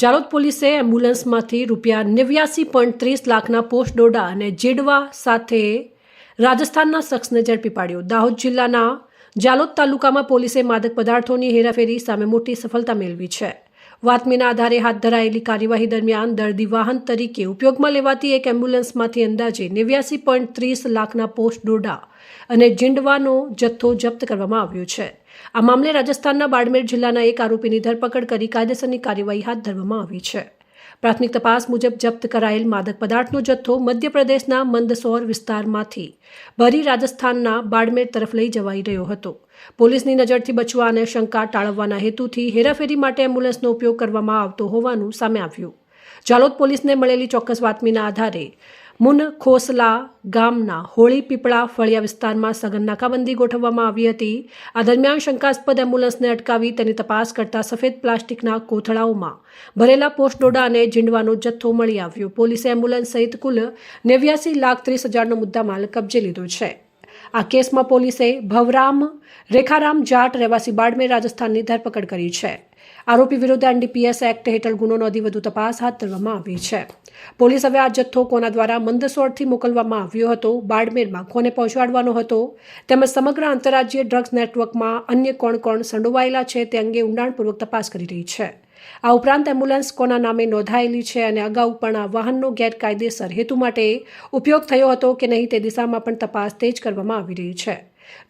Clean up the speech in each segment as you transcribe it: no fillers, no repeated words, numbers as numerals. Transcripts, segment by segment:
જાલોદ પોલીસે એમ્બ્યુલન્સમાંથી ₹89.30 લાખના પોસ્ટ ડોડા અને જેડવા સાથે રાજસ્થાનના શખ્સને ઝડપી પાડ્યો। દાહોદ જિલ્લાના જાલોદ તાલુકામાં પોલીસે માદક પદાર્થોની હેરાફેરી સામે મોટી સફળતા મેળવી છે। બાતમીના આધારે હાથ ધરાયેલી કાર્યવાહી દરમિયાન દર્દી વાહન તરીકે ઉપયોગમાં લેવાતી એક એમ્બ્યુલન્સમાંથી અંદાજે ₹89.30 લાખના પોસ્ટ ડોડા અને જીંડવાનો જથ્થો જપ્ત કરવામાં આવ્યો છે। આ મામલે રાજસ્થાનના બાડમેર જિલ્લાના એક આરોપીની ધરપકડ કરી કાયદેસરની કાર્યવાહી હાથ ધરવામાં આવી છે। પ્રાથમિક તપાસ મુજબ જપ્ત કરાયેલ માદક પદાર્થનો જથ્થો મધ્યપ્રદેશના મંદસૌર વિસ્તારમાંથી ભરી રાજસ્થાનના બાડમેર તરફ લઈ જવાઈ રહ્યો હતો। પોલીસની નજરથી બચવા અને શંકા ટાળવવાના હેતુથી હેરાફેરી માટે એમ્બ્યુલન્સનો ઉપયોગ કરવામાં આવતો હોવાનું સામે આવ્યું। જાલોદ પોલીસને મળેલી ચોક્કસ બાતમીના આધારે મુનખોસલા ગામના હોળી પીપળા ફળિયા વિસ્તારમાં સઘન નાકાબંધી ગોઠવવામાં આવી હતી। આ દરમિયાન શંકાસ્પદ એમ્બ્યુલન્સને અટકાવી તેની તપાસ કરતા સફેદ પ્લાસ્ટિકના કોથળાઓમાં ભરેલા પોસ્ટ ડોડા અને જીંડવાનો જથ્થો મળી આવ્યો। પોલીસે એમ્બ્યુલન્સ સહિત કુલ ₹89,30,000નો મુદ્દામાલ કબજે લીધો છે। આ કેસમાં પોલીસે ભવરામ રેખારામ જાટ રહેવાસી બાડમેર રાજસ્થાનની ધરપકડ કરી છે। આરોપી વિરુદ્ધ NDPS એક્ટ હેઠળ ગુનો નોંધી વધુ તપાસ હાથ ધરવામાં આવી છે। પોલીસ હવે આ જથ્થો કોના દ્વારા મંદસૌરથી મોકલવામાં આવ્યો હતો, બાડમેરમાં કોને પહોંચાડવાનો હતો તેમજ સમગ્ર આંતરરાજ્ય ડ્રગ્સ નેટવર્કમાં અન્ય કોણ સંડોવાયેલા છે તે અંગે ઊંડાણપૂર્વક તપાસ કરી રહી છે। આ ઉપરાંત એમ્બ્યુલન્સ કોના નામે નોંધાયેલી છે અને અગાઉ પણ આ વાહનનો ગેરકાયદેસર હેતુ માટે ઉપયોગ થયો હતો કે નહીં તે દિશામાં પણ તપાસ તેજ કરવામાં આવી રહી છે।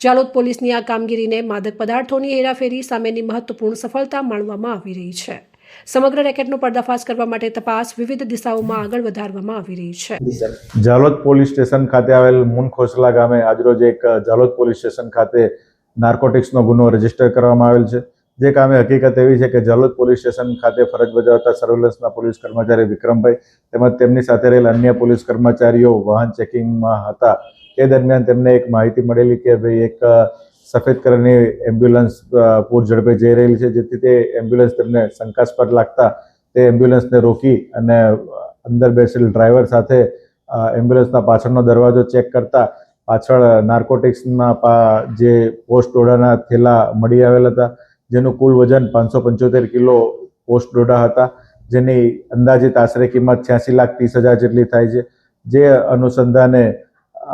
જાલોદ પોલીસની આ કામગીરીને માદક પદાર્થોની હેરાફેરી સામેની મહત્વપૂર્ણ સફળતા માનવામાં આવી રહી છે। સમગ્ર રેકેટનો પર્દાફાશ કરવા માટે તપાસ વિવિધ દિશાઓમાં આગળ વધારવામાં આવી રહી છે। જાલોદ પોલીસ સ્ટેશન ખાતે આવેલ મુનખોસલા ગામે આજરોજ એક જાલોદ પોલીસ સ્ટેશન ખાતે નાર્કોટિક્સનો ગુનો રજીસ્ટર કરવામાં આવેલ છે। જે કામે હકીકત એવી છે કે જાલોદ પોલીસ સ્ટેશન ખાતે ફરજ બજાવતા સર્વેલન્સના પોલીસ કર્મચારી વિક્રમભાઈ તેમજ તેમની સાથે રહેલ અન્ય પોલીસ કર્મચારીઓ વાહન ચેકિંગમાં હતા। તે દરમિયાન તેમને એક માહિતી મળેલી કે ભાઈ એક સફેદ કલરની એમ્બ્યુલન્સ પૂર ઝડપે જઈ રહેલી છે, જેથી તે એમ્બ્યુલન્સ તેમને શંકાસ્પદ લાગતા તે એમ્બ્યુલન્સને રોકી અને અંદર બેસેલ ડ્રાઈવર સાથે એમ્બ્યુલન્સના પાછળનો દરવાજો ચેક કરતા પાછળ નાર્કોટિક્સના જે પોસ્ટ ડોડાના થેલા મળી આવેલ હતા, જેનું કુલ વજન 575 કિલો પોસ્ટ ડોડા હતા, જેની અંદાજિત આશરે કિંમત 86,30,000 જેટલી થાય છે। જે અનુસંધાને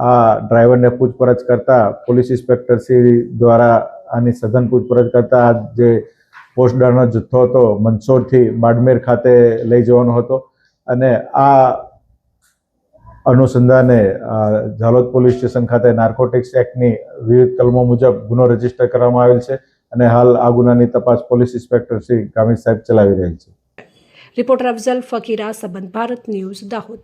આ ડ્રાઈવરને પૂછપરછ કરતા પોલીસ ઇન્સ્પેક્ટર શ્રી દ્વારા આની સઘન પૂછપરછ કરતા આ જે પોસ્ટ ડોડાનો જથ્થો હતો મંદસૌરથી બાડમેર ખાતે લઈ જવાનો હતો અને આ અનુસંધાને જાલોદ પોલીસ સ્ટેશન ખાતે નાર્કોટિક્સ એક્ટની વિવિધ કલમો મુજબ ગુનો રજીસ્ટર કરવામાં આવેલ છે અને હાલ આ ગુનાની તપાસ પોલીસ ઇન્સ્પેક્ટર શ્રી ગામિત સાહેબ ચલાવી રહેલ છે। રિપોર્ટર અફઝલ ફકીરા, સંબંધ ભારત ન્યૂઝ, દાહોદ।